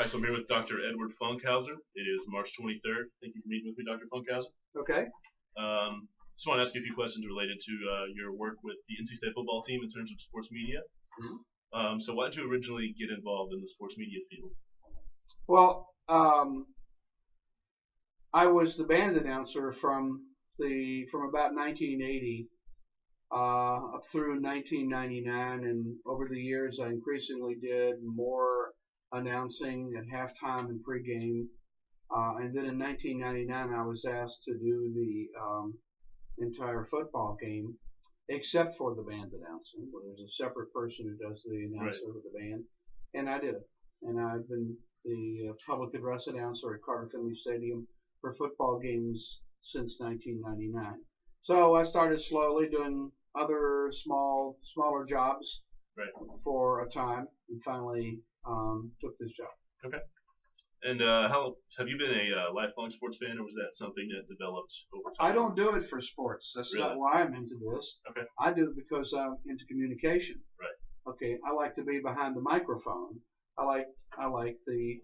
right, so I'm here with Dr. Edward Funkhouser. It is March 23rd. Thank you for meeting with me, Dr. Funkhouser. Okay. Just want to ask you a few questions related to your work with the NC State football team in terms of sports media. So why did you originally get involved in the sports media field? Well, I was the band announcer from about 1980 up through 1999, and over the years I increasingly did more announcing at halftime and pregame. And then in 1999 I was asked to do the entire football game, except for the band announcing, where there's a separate person who does the announcer with the band, and I did it. And I've been the public address announcer at Carter Finley Stadium for football games since 1999. So I started slowly doing other smaller jobs for a time, and finally took this job. Okay. And how have you been a lifelong sports fan, or was that something that developed over time? I don't do it for sports. That's not why I'm into this. Okay. I do it because I'm into communication. Right. Okay. I like to be behind the microphone. I like the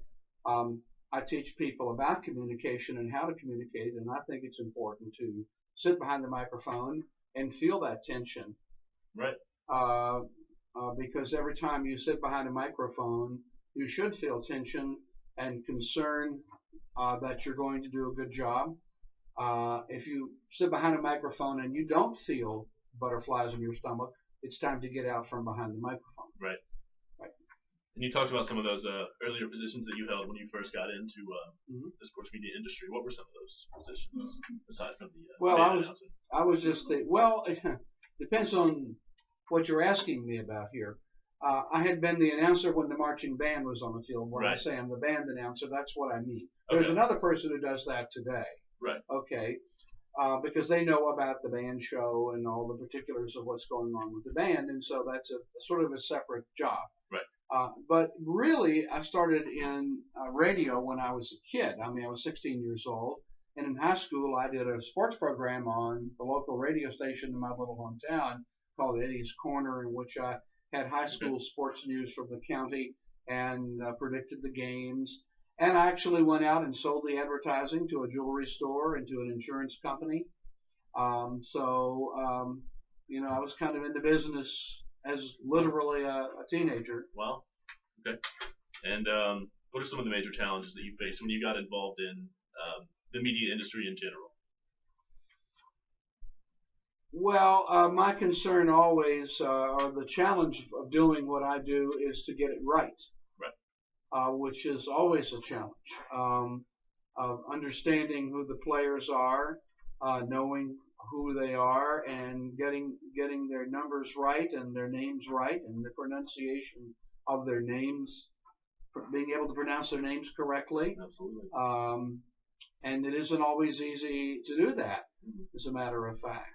I teach people about communication and how to communicate, and I think it's important to sit behind the microphone and feel that tension. Right. Because every time you sit behind a microphone, you should feel tension and concern that you're going to do a good job. If you sit behind a microphone and you don't feel butterflies in your stomach, it's time to get out from behind the microphone. Right. And you talked about some of those earlier positions that you held when you first got into the sports media industry. What were some of those positions aside from the? Well, I was just it depends on what you're asking me about here. I had been the announcer when the marching band was on the field. When I say I'm the band announcer, that's what I mean. There's another person who does that today. Right. Okay. Because they know about the band show and all the particulars of what's going on with the band, and so that's a sort of a separate job. Right. But really, I started in radio when I was a kid. I mean, I was 16 years old, and in high school, I did a sports program on the local radio station in my little hometown called Eddie's Corner, in which I had high school sports news from the county and predicted the games. And I actually went out and sold the advertising to a jewelry store and to an insurance company. I was kind of in the business as literally a teenager. Wow. Okay. And what are some of the major challenges that you faced when you got involved in the media industry in general? Well, my concern always, or the challenge of doing what I do, is to get it right. Which is always a challenge. Of understanding who the players are, knowing who they are, and getting their numbers right and their names right, and the pronunciation of their names, being able to pronounce their names correctly. Absolutely. And it isn't always easy to do that, as a matter of fact.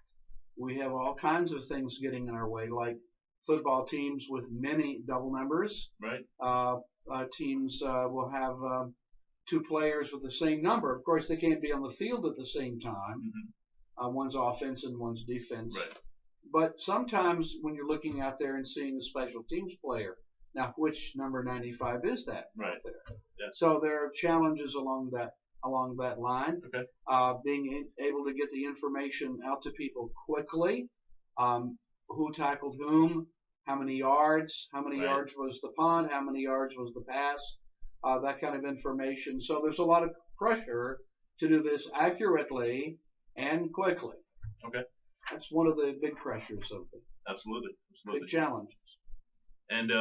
We have all kinds of things getting in our way, like football teams with many double numbers. Right. Teams will have two players with the same number. Of course, they can't be on the field at the same time. One's offense and one's defense. Right. But sometimes when you're looking out there and seeing a special teams player, now which number 95 is that out there? Yeah. So there are challenges along that line. Okay. Being able to get the information out to people quickly. Who tackled whom? How many yards? How many yards was the punt? How many yards was the pass? That kind of information. So there's a lot of pressure to do this accurately and quickly. Okay. That's one of the big pressures of it. Absolutely. Big challenges. And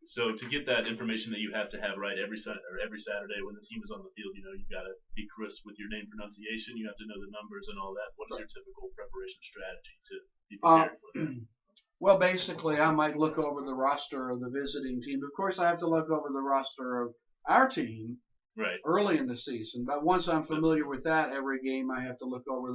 so to get that information that you have to have right every Saturday when the team is on the field, you've got to be crisp with your name pronunciation. You have to know the numbers and all that. What is your typical preparation strategy to be prepared for that? Well, basically, I might look over the roster of the visiting team. Of course, I have to look over the roster of our team early in the season. But once I'm familiar with that, every game I have to look over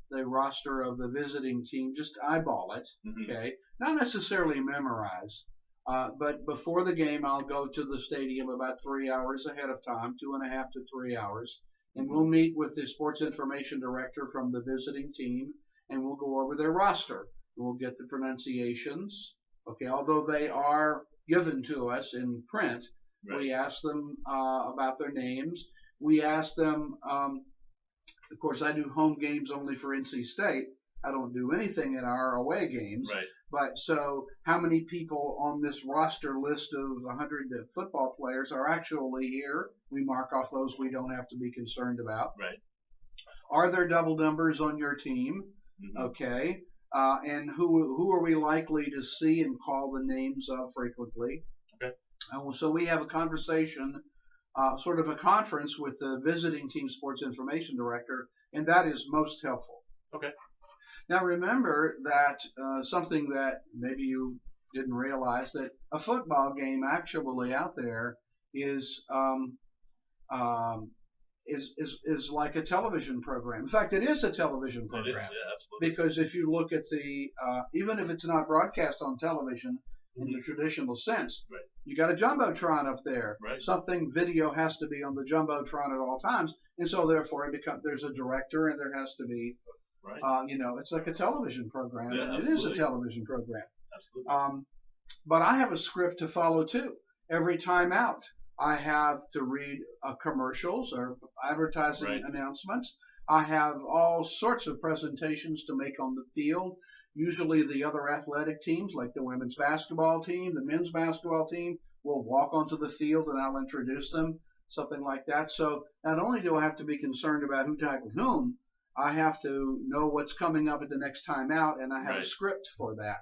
the roster of the visiting team, just eyeball it, okay? Not necessarily memorize. But before the game, I'll go to the stadium about 3 hours ahead of time, 2.5 to 3 hours, and we'll meet with the sports information director from the visiting team, and we'll go over their roster. We'll get the pronunciations, okay, although they are given to us in print. Right. We ask them about their names. We ask them. Of course, I do home games only for NC State. I don't do anything in our away games. Right. But so, how many people on this roster list of 100 football players are actually here? We mark off those we don't have to be concerned about. Right. Are there double numbers on your team? Mm-hmm. Okay. And who are we likely to see and call the names of frequently? Okay. So we have a conversation, sort of a conference with the visiting team sports information director, and that is most helpful. Okay. Now remember that something that maybe you didn't realize, that a football game actually out there is like a television program. In fact, it is a television program. It is, yeah, absolutely. Because if you look at the, even if it's not broadcast on television in the traditional sense, right. You got a jumbotron up there. Right. Something video has to be on the jumbotron at all times, and so therefore there's a director and there has to be. Right. It's like a television program, Yeah, and absolutely. it is a television program. Absolutely. But I have a script to follow too. Every time out, I have to read commercials or advertising Right. announcements. I have all sorts of presentations to make on the field. Usually the other athletic teams, like the women's basketball team, the men's basketball team, will walk onto the field and I'll introduce them, something like that. So not only do I have to be concerned about who tackled whom, I have to know what's coming up at the next time out, and I have Right. a script for that.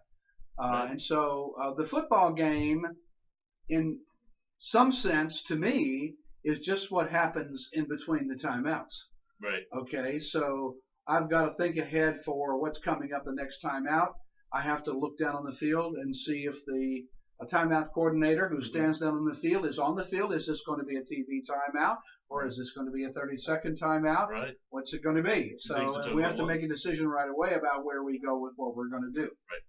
Right. And so the football game, in some sense, to me, is just what happens in between the timeouts. Right. Okay, so I've got to think ahead for what's coming up the next time out. I have to look down on the field and see if the timeout coordinator who stands down on the field is on the field. Is this going to be a TV timeout, or is this going to be a 30-second timeout? Right. What's it going to be? So we have to make a decision right away about where we go with what we're going to do. Right.